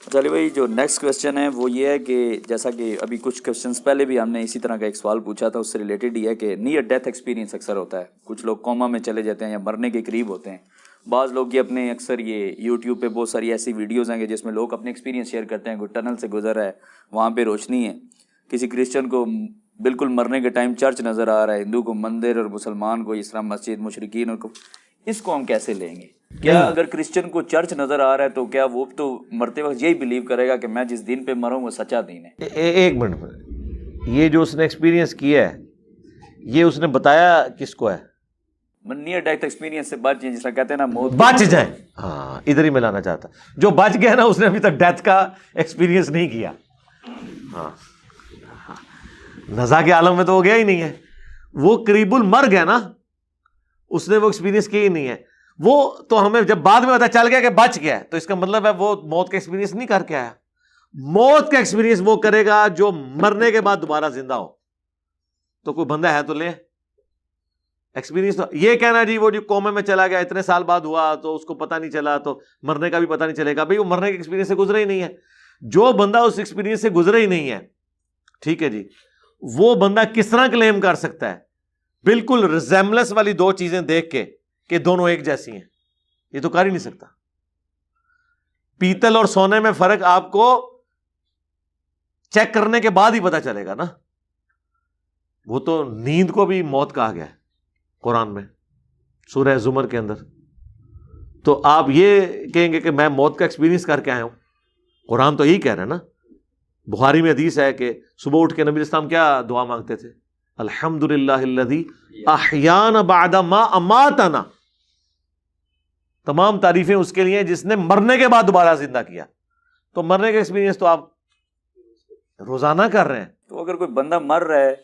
چلیے بھائی، جو نیکسٹ کویشچن ہے وہ یہ ہے کہ جیسا کہ ابھی کچھ کویشچنس پہلے بھی ہم نے اسی طرح کا ایک سوال پوچھا تھا، اس سے ریلیٹڈ یہ ہے کہ نیئر ڈیتھ ایکسپیرینس اکثر ہوتا ہے. کچھ لوگ کوما میں چلے جاتے ہیں یا مرنے کے قریب ہوتے ہیں. بعض لوگ یہ اپنے اکثر یہ یوٹیوب پہ بہت ساری ایسی ویڈیوز ہیں کہ جس میں لوگ اپنے ایکسپیرینس شیئر کرتے ہیں. کوئی ٹنل سے گزر رہا ہے، وہاں پہ روشنی ہے. کسی کرسچن کو بالکل مرنے کے ٹائم چرچ نظر آ رہا ہے، ہندو کو مندر اور مسلمان کو اسلام مسجد، مشرکین اور کو. اس کو ہم کیسے لیں گے؟ کیا اگر کرسچن کو چرچ نظر آ رہا ہے تو کیا وہ تو مرتے وقت یہی بلیو کرے گا کہ میں جس دین پہ مروں وہ سچا دین ہے؟ ایک منٹ، یہ جو اس نے ایکسپیرینس کیا ہے یہ اس نے بتایا کس کو ہے؟ نیئر ڈیتھ ایکسپیرینس سے بچ جائیں، جس طرح کہتے ہیں نا موت بچ جائیں. ہاں ادھر ہی میں لانا چاہتا. جو بچ گیا نا اس نے ابھی تک ڈیتھ کا ایکسپیرینس نہیں کیا. ہاں نزا کے عالم میں تو ہو گیا ہی نہیں ہے. وہ قریب المر گیا نا، اس نے وہ ایکسپیرینس کیا ہی نہیں ہے. وہ تو ہمیں جب بعد میں پتا چل گیا کہ بچ گیا تو اس کا مطلب ہے وہ موت کا ایکسپیرینس نہیں کر کے آیا. موت کا ایکسپیرینس وہ کرے گا جو مرنے کے بعد دوبارہ زندہ ہو. تو کوئی بندہ ہے تو لے ایکسپیرینس. تو یہ کہنا جی وہ جو کومے میں چلا گیا اتنے سال بعد ہوا تو اس کو پتہ نہیں چلا تو مرنے کا بھی پتہ نہیں چلے گا. بھئی وہ مرنے کے ایکسپیرینس سے گزرا ہی نہیں ہے. جو بندہ اس ایکسپیرینس سے گزرا ہی نہیں ہے، ٹھیک ہے جی، وہ بندہ کس طرح کلیم کر سکتا ہے بالکل ریزیمبلنس والی دو چیزیں دیکھ کے کہ دونوں ایک جیسی ہیں؟ یہ تو کر ہی نہیں سکتا. پیتل اور سونے میں فرق آپ کو چیک کرنے کے بعد ہی پتا چلے گا نا. وہ تو نیند کو بھی موت کہا گیا ہے قرآن میں سورہ زمر کے اندر. تو آپ یہ کہیں گے کہ میں موت کا ایکسپیرینس کر کے آیا ہوں؟ قرآن تو یہی کہہ رہا ہے نا. بخاری میں حدیث ہے کہ صبح اٹھ کے نبی اسلام کیا دعا مانگتے تھے؟ الحمدللہ الذی احیانا بعد ما اماتنا. تمام تعریفیں اس کے لیے جس نے مرنے کے بعد دوبارہ زندہ کیا. تو مرنے کا ایکسپیرینس تو آپ روزانہ کر رہے ہیں. تو اگر کوئی بندہ مر رہا ہے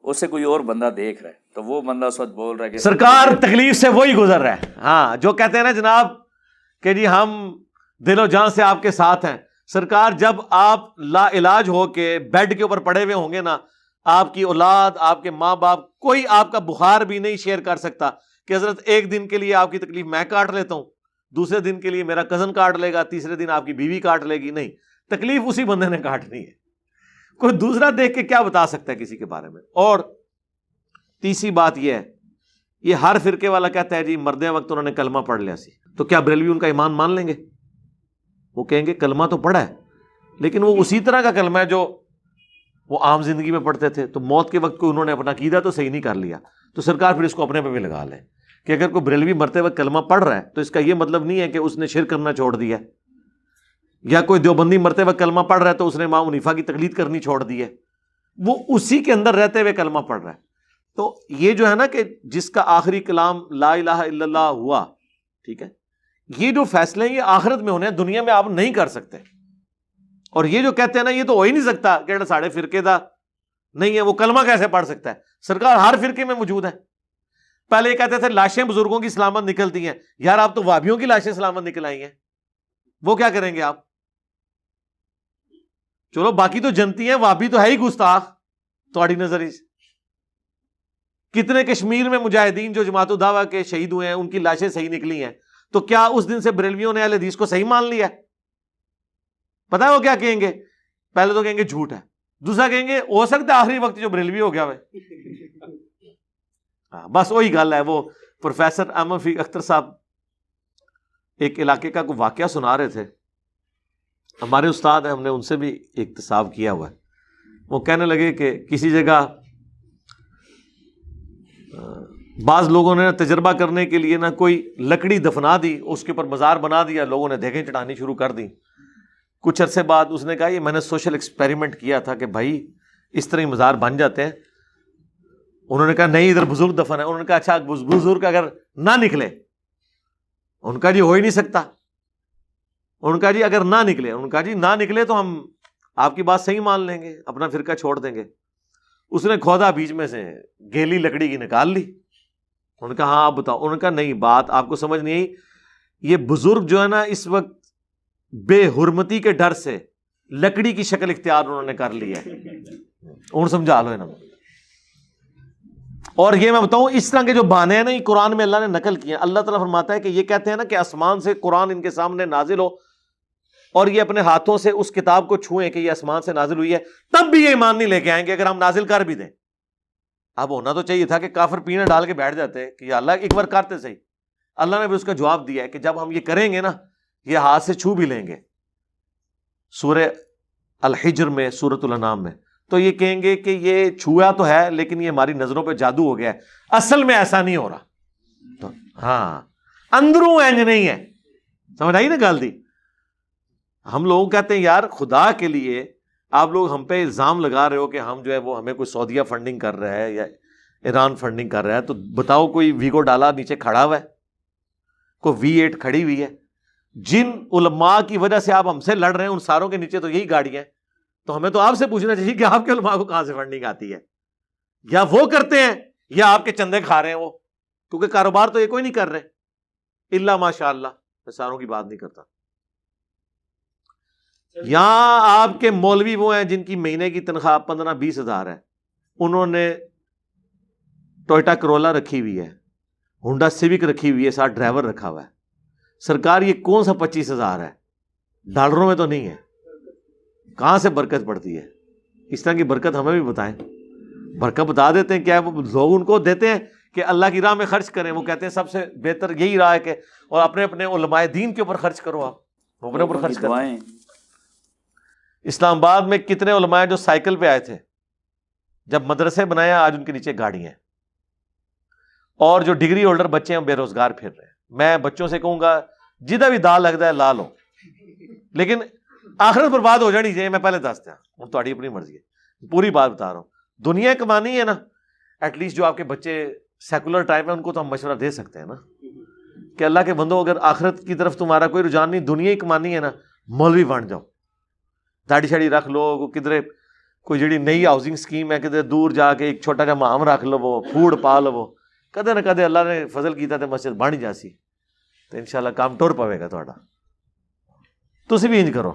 اسے کوئی اور بندہ دیکھ رہا ہے تو وہ بندہ اس وقت بول رہا ہے کہ سرکار تکلیف سے وہی گزر رہا ہے. ہاں جو کہتے ہیں نا جناب کہ جی ہم دل و جان سے آپ کے ساتھ ہیں. سرکار جب آپ لا علاج ہو کے بیڈ کے اوپر پڑے ہوئے ہوں گے نا، آپ کی اولاد، آپ کے ماں باپ، کوئی آپ کا بخار بھی نہیں شیئر کر سکتا کہ حضرت ایک دن کے لیے آپ کی تکلیف میں کاٹ لیتا ہوں، دوسرے دن کے لیے میرا کزن کاٹ لے گا، تیسرے دن آپ کی بیوی کاٹ لے گی. نہیں، تکلیف اسی بندے نے کاٹنی ہے. کوئی دوسرا دیکھ کے کیا بتا سکتا ہے کسی کے بارے میں؟ اور تیسری بات یہ ہے، یہ ہر فرقے والا کہتا ہے جی مردے وقت انہوں نے کلمہ پڑھ لیا سی. تو کیا بریلوی ان کا ایمان مان لیں گے؟ وہ کہیں گے کلمہ تو پڑھا ہے لیکن وہ اسی طرح کا کلمہ ہے جو وہ عام زندگی میں پڑھتے تھے. تو موت کے وقت کو انہوں نے اپنا عقیدہ تو صحیح نہیں کر لیا. تو سرکار پھر اس کو اپنے پہ بھی لگا لے کہ اگر کوئی بریلوی مرتے وقت کلمہ پڑھ رہا ہے تو اس کا یہ مطلب نہیں ہے کہ اس نے شرک کرنا چھوڑ دیا ہے، یا کوئی دیوبندی مرتے وقت کلمہ پڑھ رہا ہے تو اس نے امام حنیفہ کی تقلید کرنی چھوڑ دی ہے. وہ اسی کے اندر رہتے ہوئے کلمہ پڑھ رہا ہے. تو یہ جو ہے نا کہ جس کا آخری کلام لا الہ الا اللہ ہوا، ٹھیک ہے، یہ جو فیصلے ہیں یہ آخرت میں ہونے ہیں، دنیا میں آپ نہیں کر سکتے. اور یہ جو کہتے ہیں نا یہ تو ہو ہی نہیں سکتا کہ ساڑھے فرقے دا نہیں ہے، وہ کلمہ کیسے پڑھ سکتا ہے؟ سرکار ہر فرقے میں موجود ہے. پہلے یہ کہتے تھے لاشیں بزرگوں کی سلامت نکلتی ہیں. یار آپ تو وہابیوں کی لاشیں سلامت نکل آئی ہیں، وہ کیا کریں گے آپ؟ چلو باقی تو جنتی ہیں، وہابی تو ہے ہی گستاخ تھوڑی نظر. کتنے کشمیر میں مجاہدین جو جماعت الدعوہ کے شہید ہوئے ہیں ان کی لاشیں صحیح نکلی ہیں. تو کیا اس دن سے بریلویوں نے اہل حدیث کو صحیح مان لیا؟ پتہ ہے وہ کیا کہیں گے؟ پہلے تو کہیں گے جھوٹ ہے، دوسرا کہیں گے ہو سکتا ہے آخری وقت جو بریلوی ہو گیا ہوئے. بس وہی گل ہے. وہ پروفیسر احمد فیق اختر صاحب ایک علاقے کا کوئی واقعہ سنا رہے تھے. ہمارے استاد ہیں، ہم نے ان سے بھی اکتساب کیا ہوا ہے. وہ کہنے لگے کہ کسی جگہ بعض لوگوں نے تجربہ کرنے کے لیے نا کوئی لکڑی دفنا دی، اس کے اوپر مزار بنا دیا، لوگوں نے دیگیں چڑھانی شروع کر دی. کچھ عرصے بعد اس نے کہا یہ میں نے سوشل ایکسپیریمنٹ کیا تھا کہ بھائی اس طرح مزار بن جاتے ہیں. انہوں نے کہا نہیں ادھر بزرگ دفن ہے. انہوں نے کہا اچھا بزرگ اگر نہ نکلے؟ ان کا جی ہو ہی نہیں سکتا. ان کا جی اگر نہ نکلے، ان کا جی نہ نکلے تو ہم آپ کی بات صحیح مان لیں گے، اپنا فرقہ چھوڑ دیں گے. اس نے کھودا بیچ میں سے گیلی لکڑی کی نکال لی. انہوں نے کہا ہاں آپ بتاؤ. انہوں نے کہا نہیں بات آپ کو سمجھ نہیں آئی، یہ بزرگ جو ہے نا اس وقت بے حرمتی کے ڈر سے لکڑی کی شکل اختیار انہوں نے کر لی ہے. انہوں سمجھا لو انہوں. اور یہ میں بتاؤں اس طرح کے جو بہانے ہیں نا یہ قرآن میں اللہ نے نقل کیے ہیں. اللہ تعالیٰ فرماتا ہے کہ یہ کہتے ہیں نا کہ آسمان سے قرآن ان کے سامنے نازل ہو اور یہ اپنے ہاتھوں سے اس کتاب کو چھوئیں کہ یہ آسمان سے نازل ہوئی ہے، تب بھی یہ ایمان نہیں لے کے آئیں گے اگر ہم نازل کر بھی دیں۔ اب ہونا تو چاہیے تھا کہ کافر پینے ڈال کے بیٹھ جاتے کہ یا اللہ ایک بار کرتے صحیح۔ اللہ نے بھی اس کا جواب دیا ہے کہ جب ہم یہ کریں گے نا، یہ ہاتھ سے چھو بھی لیں گے، سورہ الحجر میں، سورۃ الانعام میں، تو یہ کہیں گے کہ یہ چھوا تو ہے لیکن یہ ہماری نظروں پہ جادو ہو گیا ہے، اصل میں ایسا نہیں ہو رہا۔ تو ہاں، اندروں اینج نہیں ہے، سمجھ آئی نا گل دی؟ ہم لوگ کہتے ہیں یار خدا کے لیے آپ لوگ ہم پہ الزام لگا رہے ہو کہ ہم جو ہے وہ ہمیں کوئی سعودیہ فنڈنگ کر رہا ہے یا ایران فنڈنگ کر رہا ہے، تو بتاؤ کوئی ویگو ڈالا نیچے کھڑا ہوا ہے، کوئی V8 کھڑی ہوئی ہے؟ جن علماء کی وجہ سے آپ ہم سے لڑ رہے ہیں ان ساروں کے نیچے تو یہی گاڑیاں ہیں، تو ہمیں تو آپ سے پوچھنا چاہیے کہ آپ کے علماء کو کہاں سے فنڈنگ آتی ہے، یا وہ کرتے ہیں یا آپ کے چندے کھا رہے ہیں وہ، کیونکہ کاروبار تو یہ کوئی نہیں کر رہے الا ماشاء اللہ۔ میں ساروں کی بات نہیں کرتا۔ یہاں آپ کے مولوی وہ ہیں جن کی مہینے کی تنخواہ 15-20 ہزار ہے، انہوں نے ٹوئٹا کرولا رکھی ہوئی ہے، ہونڈا سیوک رکھی ہوئی ہے، ساتھ ڈرائیور رکھا ہوا ہے۔ سرکار یہ کون سا 25 ہزار ہے؟ ڈالروں میں تو نہیں ہے، کہاں سے برکت پڑتی ہے؟ اس طرح کی برکت ہمیں بھی بتائیں، برکت بتا دیتے ہیں کیا وہ لوگ ان کو دیتے ہیں کہ اللہ کی راہ میں خرچ کریں، وہ کہتے ہیں سب سے بہتر یہی راہ ہے کہ اور اپنے اپنے علماء دین کے اوپر خرچ کرو، آپ اپنے اوپر خرچ کرو۔ اسلام آباد میں کتنے علماء جو سائیکل پہ آئے تھے، جب مدرسے بنایا آج ان کے نیچے گاڑیاں ہیں، اور جو ڈگری ہولڈر بچے ہیں بے روزگار پھر رہے ہیں۔ میں بچوں سے کہوں گا جدھر بھی دال لگتا ہے لا لو، لیکن آخرت برباد ہو جانی چاہیے، میں پہلے دستا ہوں، تھوڑی اپنی مرضی ہے، پوری بات بتا رہا ہوں۔ دنیا کمانی ہے نا، ایٹ لیسٹ جو آپ کے بچے سیکولر ٹائپ ہیں ان کو تو ہم مشورہ دے سکتے ہیں نا کہ اللہ کے بندو اگر آخرت کی طرف تمہارا کوئی رجحان نہیں، دنیا ہی کمانی ہے نا، مولوی بن جاؤ، داڑھی شاڑی رکھ لو، کدھر کوئی جڑی نئی ہاؤسنگ اسکیم ہے کدھر دور جا کے ایک چھوٹا جا مہام رکھ لو، فوڈ پا لو، کدے نہ کدے اللہ نے فضل کیتا تے مسجد بن جاسی، تو انشاءاللہ کام ٹر پوے گا تھوڑا۔ تسی بھی انج کرو۔